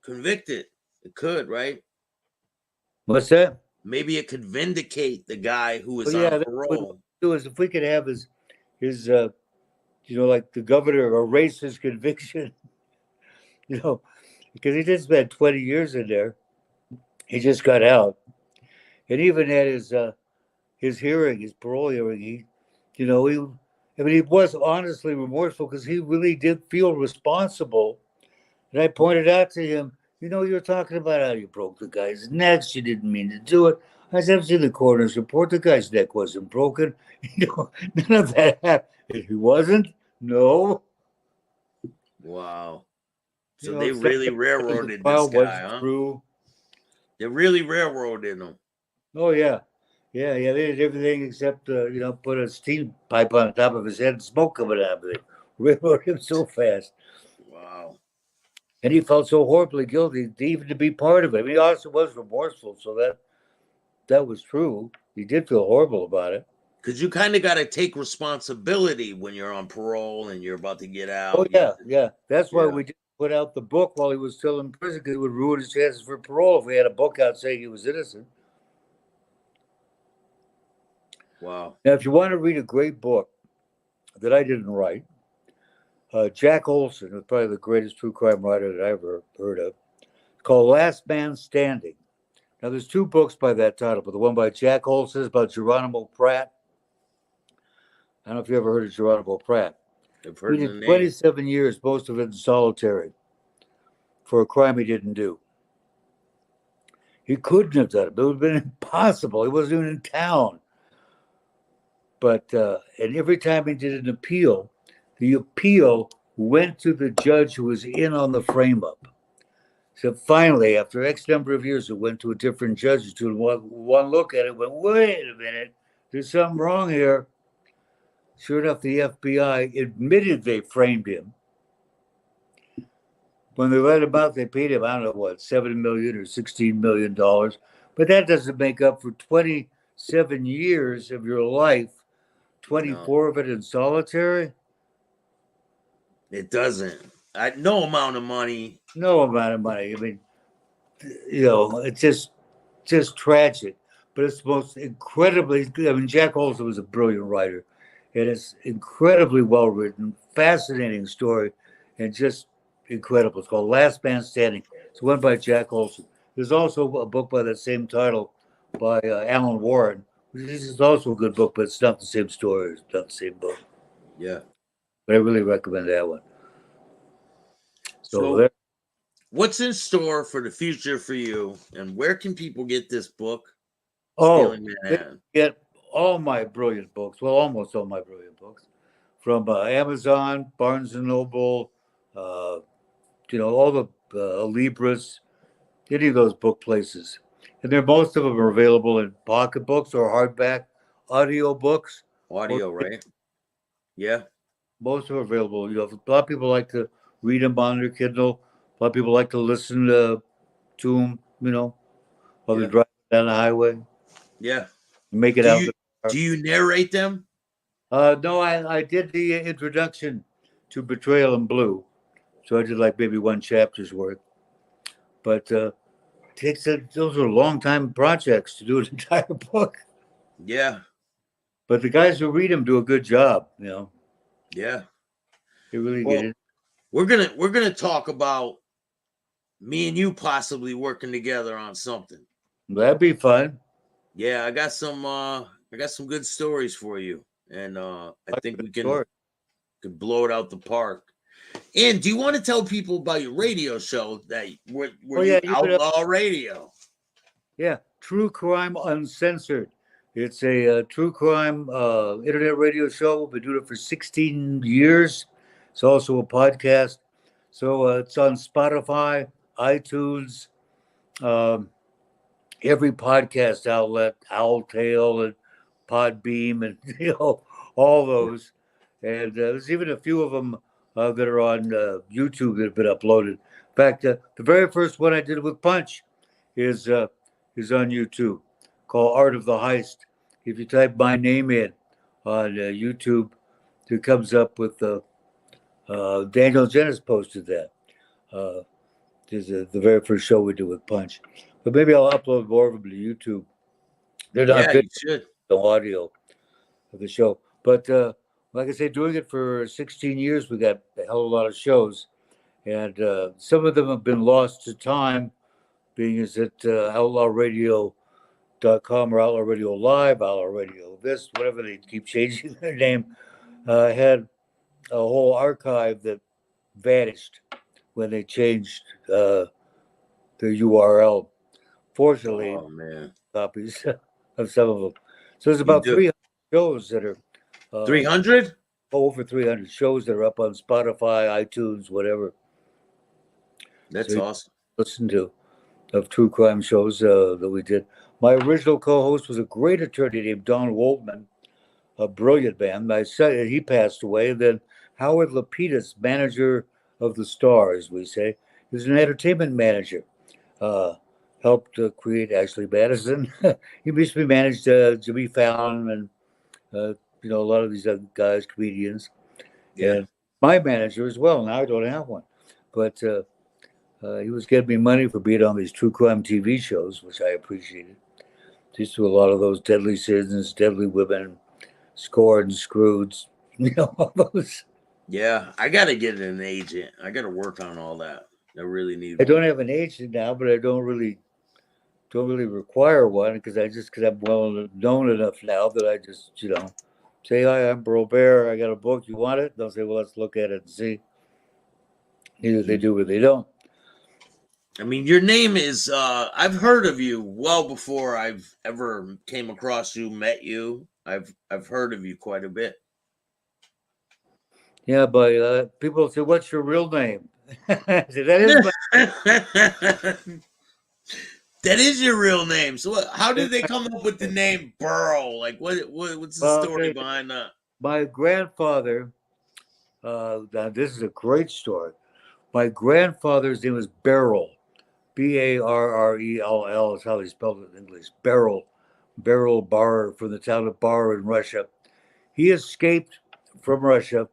convicted. It could, right? What's that? Maybe it could vindicate the guy who was on What parole. we do is if we could have his like the governor erase his conviction, because he did spend 20 years in there. He just got out, and even at his hearing, his parole hearing, he was honestly remorseful because he really did feel responsible. And I pointed out to him, you're talking about how you broke the guy's neck. You didn't mean to do it. I said, I've seen the coroner's report. The guy's neck wasn't broken. None of that happened. He wasn't? No. Wow. So they really railroaded this guy, huh? True. They really railroaded him. Oh, yeah. Yeah, they did everything except, put a steam pipe on top of his head and smoke coming out of it. Railroaded him so fast. Wow. And he felt so horribly guilty even to be part of it. I mean, he also was remorseful, so that was true. He did feel horrible about it. Because you kind of got to take responsibility when you're on parole and you're about to get out. Oh, yeah. That's why we didn't put out the book while he was still in prison, because it would ruin his chances for parole if we had a book out saying he was innocent. Wow. Now, if you want to read a great book that I didn't write, Jack Olson was probably the greatest true crime writer that I ever heard of. It's called Last Man Standing. Now, there's 2 books by that title, but the one by Jack Olson is about Geronimo Pratt. I don't know if you ever heard of Geronimo Pratt. I've heard He the did name. 27 years, most of it in solitary, for a crime he didn't do. He couldn't have done it. It would have been impossible. He wasn't even in town. But and every time he did an appeal, the appeal went to the judge who was in on the frame-up. So finally, after X number of years, it went to a different judge. Who took one look at it and went, wait a minute, there's something wrong here. Sure enough, the FBI admitted they framed him. When they let him out, they paid him, I don't know what, $7 million or $16 million. But that doesn't make up for 27 years of your life, 24 of it in solitary. It doesn't. No amount of money. No amount of money. I mean, it's just tragic. But it's the most incredibly, Jack Olson was a brilliant writer. And it's incredibly well written, fascinating story, and just incredible. It's called Last Man Standing. It's one by Jack Olson. There's also a book by that same title by Alan Warren, which is also a good book, but it's not the same story. It's not the same book. Yeah. But I really recommend that one. So what's in store for the future for you, and where can people get this book? Stealing Manhattan. Get all my brilliant books, well, almost all my brilliant books, from Amazon, Barnes & Noble, all the Libris, any of those book places. And most of them are available in pocketbooks or hardback, audio books. Audio, right? Yeah. Most of them are available. A lot of people like to read them on their Kindle. A lot of people like to listen to them, while they're driving down the highway. Yeah. Make it out. Do you narrate them? No, I did the introduction to Betrayal in Blue. So I did like maybe 1 chapter's worth. But those are long time projects to do an entire book. Yeah. But the guys who read them do a good job, Yeah. They really get it. We're gonna talk about me and you possibly working together on something. That'd be fun. Yeah, I got some good stories for you, and I think we can blow it out the park. And do you want to tell people about your radio show that Outlaw Radio? Yeah, True Crime Uncensored. It's a true crime internet radio show. We've been doing it for 16 years. It's also a podcast. So it's on Spotify, iTunes, every podcast outlet, Owltail and Podbeam, and all those. And there's even a few of them that are on YouTube that have been uploaded. In fact, the very first one I did with Punch is on YouTube, called Art of the Heist. If you type my name in on YouTube, it comes up with Daniel Jennis posted that. This is the very first show we did with Punch. But maybe I'll upload more of them to YouTube. They're not good, the audio of the show. But like I say, doing it for 16 years, we got a hell of a lot of shows. And some of them have been lost to time, being as at outlawradio.com or Outlaw Radio Live, Outlaw Radio this, whatever they keep changing their name, had a whole archive that vanished when they changed the URL. Fortunately, copies of some of them. So there's about 300 shows that are 300? Over 300 shows that are up on Spotify, iTunes, whatever. That's awesome. Listen to of true crime shows that we did. My original co-host was a great attorney named Don Waldman, a brilliant man. I said he passed away. And then Howard Lapidus, manager of the Star, as we say, he was an entertainment manager. Helped create Ashley Madison. He basically managed Jimmy Fallon and a lot of these other guys, comedians. Yeah. And my manager as well. Now I don't have one, but he was getting me money for being on these true crime TV shows, which I appreciated. Used to do a lot of those Deadly Sins, Deadly Women, Scorned, Screwed, all those. Yeah, I gotta get an agent. I gotta work on all that. I really need I one. don't have an agent now, but I don't really require one because I'm well known enough now that I just say, hi, I'm Burl Barer. I got a book. You want it? They'll say, well, let's look at it and see. Either they do or they don't. I mean, your name is I've heard of you well before I've ever came across you, met you. I've heard of you quite a bit. Yeah, but people say, what's your real name? I say, that is my That is your real name. So how did they come up with the name Burl? Like what's the story behind that? My grandfather, now this is a great story. My grandfather's name was Beryl. Barrell is how they spelled it in English. Burl Barer, from the town of Bar in Russia. He escaped from Russia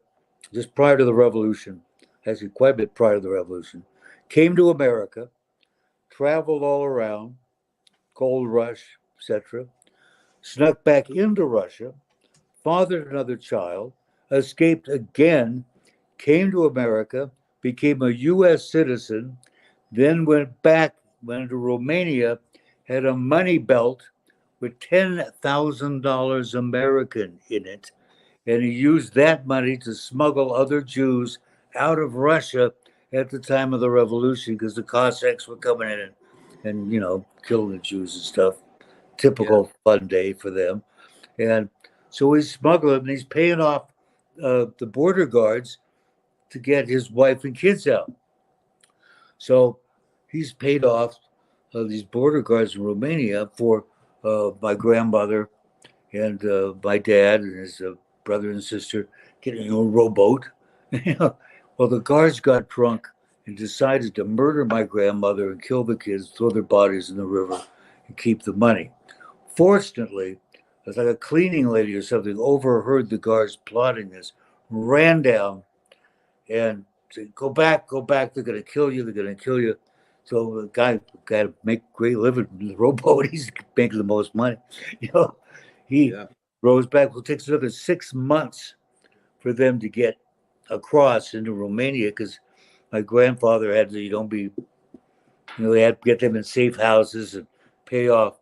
just prior to the revolution, actually quite a bit prior to the revolution, came to America, traveled all around, Gold Rush, etc., snuck back into Russia, fathered another child, escaped again, came to America, became a U.S. citizen, then went to Romania, had a money belt with $10,000 American in it. And he used that money to smuggle other Jews out of Russia at the time of the revolution because the Cossacks were coming in and killing the Jews and stuff. Typical fun day for them. And so he's smuggling and he's paying off the border guards to get his wife and kids out. So he's paid off these border guards in Romania for my grandmother and my dad and his brother and sister getting a rowboat. Well, the guards got drunk and decided to murder my grandmother and kill the kids, throw their bodies in the river, and keep the money. Fortunately, it's like a cleaning lady or something overheard the guards plotting this, ran down and said, go back, they're going to kill you. So the guy got to make great living in the rowboat. He's making the most money. He rows back. Well, it takes another 6 months for them to get across into Romania because my grandfather had to, they had to get them in safe houses and pay off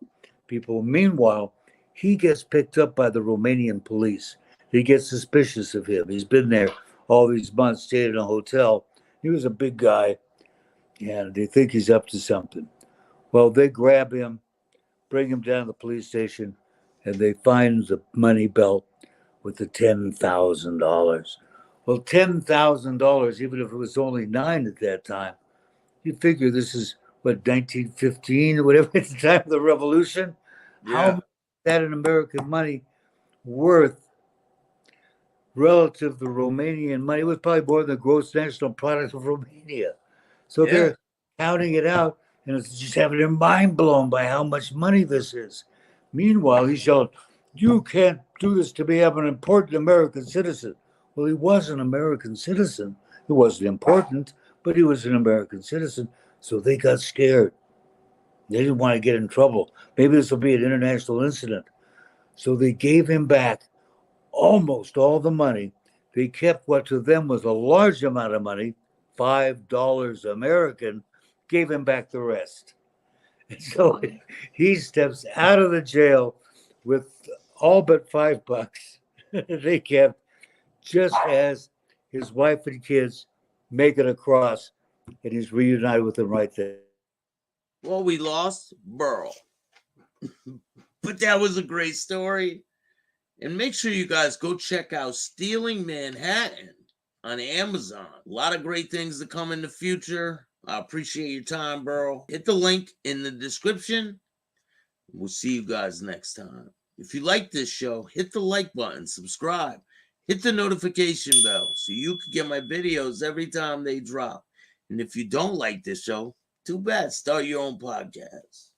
people. Meanwhile, he gets picked up by the Romanian police. They get suspicious of him. He's been there all these months, stayed in a hotel. He was a big guy, and they think he's up to something. Well, they grab him, bring him down to the police station, and they find the money belt with the $10,000. Well, $10,000, even if it was only 9 at that time, you figure this is, 1915 or whatever, at the time of the revolution? Yeah. How much is that in American money worth relative to Romanian money? It was probably more than the gross national product of Romania. So they're counting it out, and it's just having their mind blown by how much money this is. Meanwhile, he's yelling, you can't do this to me. I'm an important American citizen. Well, he was an American citizen. He wasn't important, but he was an American citizen. So they got scared. They didn't want to get in trouble. Maybe this will be an international incident. So they gave him back almost all the money. They kept what to them was a large amount of money, $5 American, gave him back the rest. And so he steps out of the jail with all but $5 they kept, just as his wife and kids make it across, and he's reunited with them right there. Well, we lost Burl. But that was a great story. And make sure you guys go check out Stealing Manhattan on Amazon. A lot of great things to come in the future. I appreciate your time, Burl. Hit the link in the description. We'll see you guys next time. If you like this show, hit the like button, subscribe, hit the notification bell so you can get my videos every time they drop. And if you don't like this show, too bad. Start your own podcast.